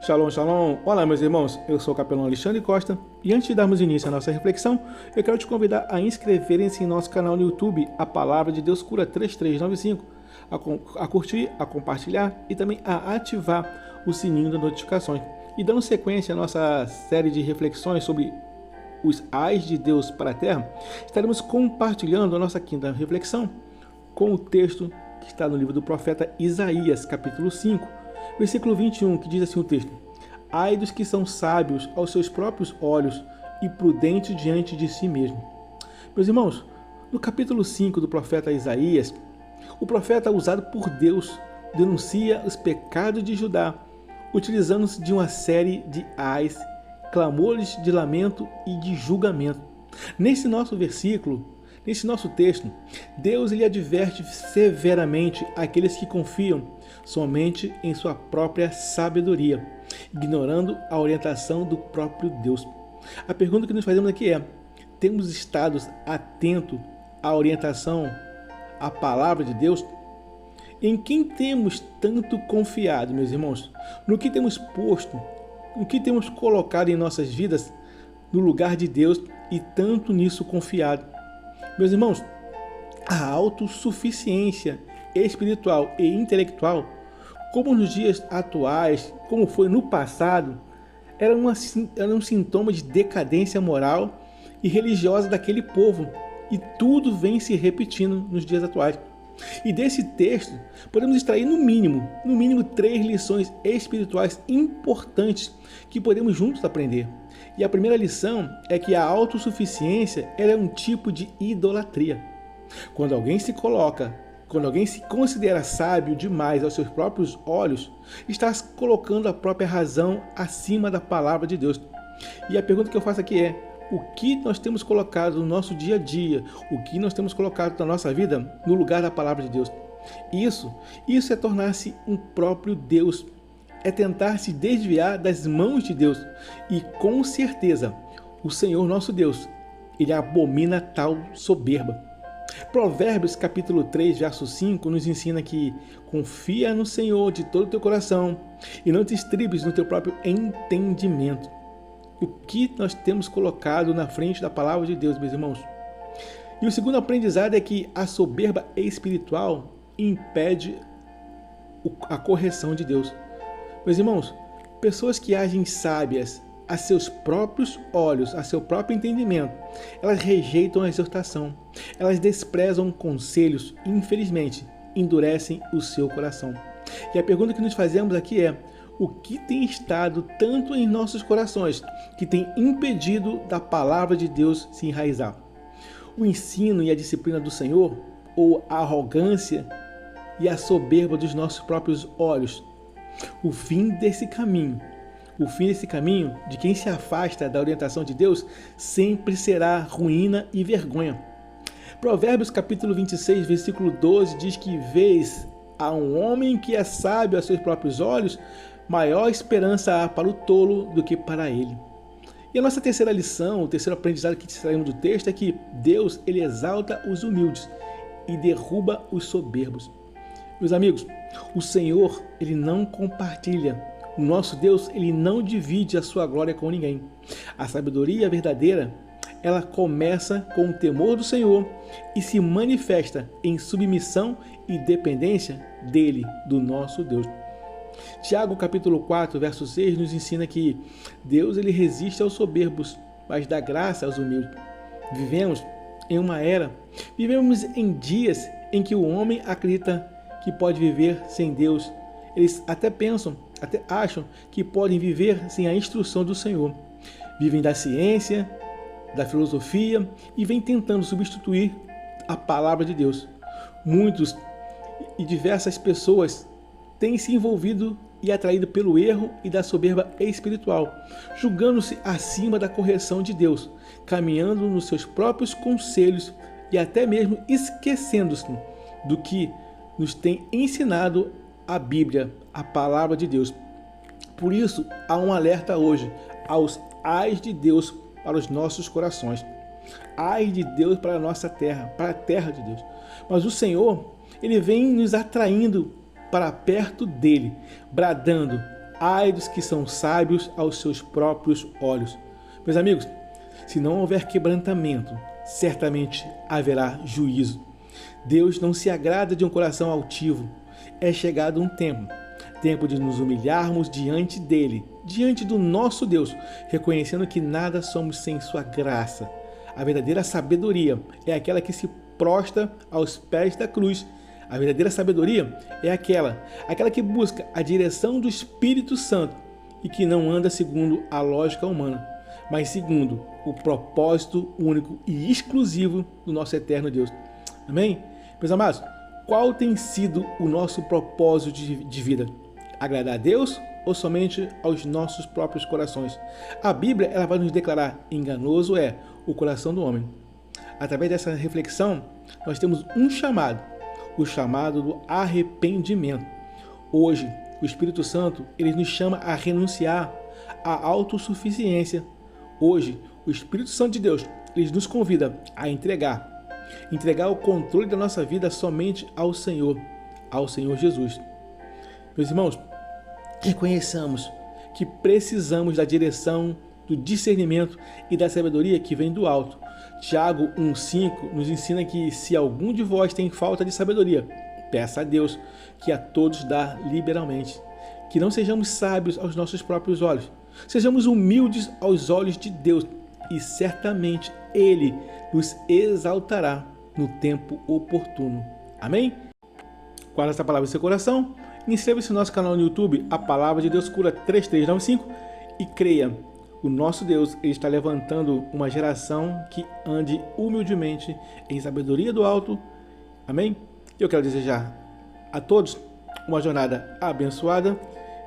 Shalom, shalom! Olá, meus irmãos, eu sou o capelão Alexandre Costa e antes de darmos início à nossa reflexão, eu quero te convidar a inscreverem-se em nosso canal no YouTube, A Palavra de Deus Cura 3395, a curtir, a compartilhar e também a ativar o sininho das notificações. E dando sequência à nossa série de reflexões sobre os ais de Deus para a Terra, estaremos compartilhando a nossa quinta reflexão com o texto que está no livro do profeta Isaías, capítulo 5, versículo 21, que diz assim o texto: Ai dos que são sábios aos seus próprios olhos e prudentes diante de si mesmo. Meus irmãos, no capítulo 5 do profeta Isaías, o profeta usado por Deus denuncia os pecados de Judá, utilizando-se de uma série de ais, clamores de lamento e de julgamento. Nesse nosso versículo, nesse nosso texto, Deus lhe adverte severamente aqueles que confiam somente em sua própria sabedoria, ignorando a orientação do próprio Deus. A pergunta que nos fazemos aqui é: temos estado atentos à orientação, à palavra de Deus? Em quem temos tanto confiado, meus irmãos? No que temos posto, no que temos colocado em nossas vidas no lugar de Deus e tanto nisso confiado? Meus irmãos, a autossuficiência espiritual e intelectual, como nos dias atuais, como foi no passado, era um sintoma de decadência moral e religiosa daquele povo, e tudo vem se repetindo nos dias atuais. E desse texto, podemos extrair no mínimo 3 lições espirituais importantes que podemos juntos aprender. E a primeira lição é que a autossuficiência ela é um tipo de idolatria. Quando alguém se considera sábio demais aos seus próprios olhos, está colocando a própria razão acima da palavra de Deus. E a pergunta que eu faço aqui é: o que nós temos colocado no nosso dia a dia, o que nós temos colocado na nossa vida no lugar da palavra de Deus? Isso é tornar-se um próprio Deus, é tentar se desviar das mãos de Deus. E com certeza, o Senhor nosso Deus, Ele abomina tal soberba. Provérbios capítulo 3, verso 5 nos ensina que confia no Senhor de todo o teu coração e não te estribes no teu próprio entendimento. O que nós temos colocado na frente da palavra de Deus, meus irmãos? E o segundo aprendizado é que a soberba espiritual impede a correção de Deus. Meus irmãos, pessoas que agem sábias a seus próprios olhos, a seu próprio entendimento, elas rejeitam a exortação, elas desprezam conselhos e, infelizmente, endurecem o seu coração. E a pergunta que nos fazemos aqui é: o que tem estado tanto em nossos corações que tem impedido da palavra de Deus se enraizar? O ensino e a disciplina do Senhor, ou a arrogância e a soberba dos nossos próprios olhos? O fim desse caminho de quem se afasta da orientação de Deus sempre será ruína e vergonha. Provérbios capítulo 26, versículo 12 diz que vês a um homem que é sábio a seus próprios olhos, maior esperança há para o tolo do que para ele. E a nossa terceira lição, o terceiro aprendizado que extraímos do texto é que Deus ele exalta os humildes e derruba os soberbos. Meus amigos, o Senhor ele não compartilha. O nosso Deus ele não divide a sua glória com ninguém. A sabedoria verdadeira ela começa com o temor do Senhor e se manifesta em submissão e dependência dele, do nosso Deus. Tiago capítulo 4, verso 6 nos ensina que Deus ele resiste aos soberbos, mas dá graça aos humildes. Vivemos em dias em que o homem acredita que pode viver sem Deus. Eles até acham que podem viver sem a instrução do Senhor. Vivem da ciência, da filosofia e vêm tentando substituir a palavra de Deus. Muitos e diversas pessoas têm se envolvido e atraído pelo erro e da soberba espiritual, julgando-se acima da correção de Deus, caminhando nos seus próprios conselhos e até mesmo esquecendo-se do que nos tem ensinado a Bíblia, a palavra de Deus. Por isso, há um alerta hoje aos ais de Deus para os nossos corações. Ai de Deus para a nossa terra, para a terra de Deus. Mas o Senhor, Ele vem nos atraindo para perto dele, bradando: Ai dos que são sábios aos seus próprios olhos. Meus amigos, se não houver quebrantamento, certamente haverá juízo. Deus não se agrada de um coração altivo. É chegado um tempo de nos humilharmos diante dele, diante do nosso Deus, reconhecendo que nada somos sem sua graça. A verdadeira sabedoria é aquela que se prostra aos pés da cruz. A verdadeira sabedoria é aquela que busca a direção do Espírito Santo e que não anda segundo a lógica humana, mas segundo o propósito único e exclusivo do nosso eterno Deus. Amém? Meus amados, qual tem sido o nosso propósito de vida? Agradar a Deus ou somente aos nossos próprios corações? A Bíblia ela vai nos declarar: enganoso é o coração do homem. Através dessa reflexão, nós temos um chamado, o chamado do arrependimento. Hoje, o Espírito Santo ele nos chama a renunciar à autossuficiência. Hoje, o Espírito Santo de Deus ele nos convida a entregar o controle da nossa vida somente ao Senhor Jesus. Meus irmãos, reconheçamos que precisamos da direção, do discernimento e da sabedoria que vem do alto. Tiago 1,5 nos ensina que se algum de vós tem falta de sabedoria, peça a Deus, que a todos dá liberalmente. Que não sejamos sábios aos nossos próprios olhos, sejamos humildes aos olhos de Deus e certamente Ele nos exaltará no tempo oportuno. Amém? Guarda essa palavra em seu coração. Inscreva-se no nosso canal no YouTube, A Palavra de Deus Cura 3395 e creia, o nosso Deus ele está levantando uma geração que ande humildemente em sabedoria do alto. Amém? Eu quero desejar a todos uma jornada abençoada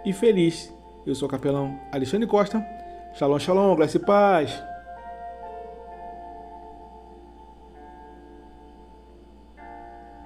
e feliz. Eu sou o capelão Alexandre Costa. Shalom, shalom, graça e paz.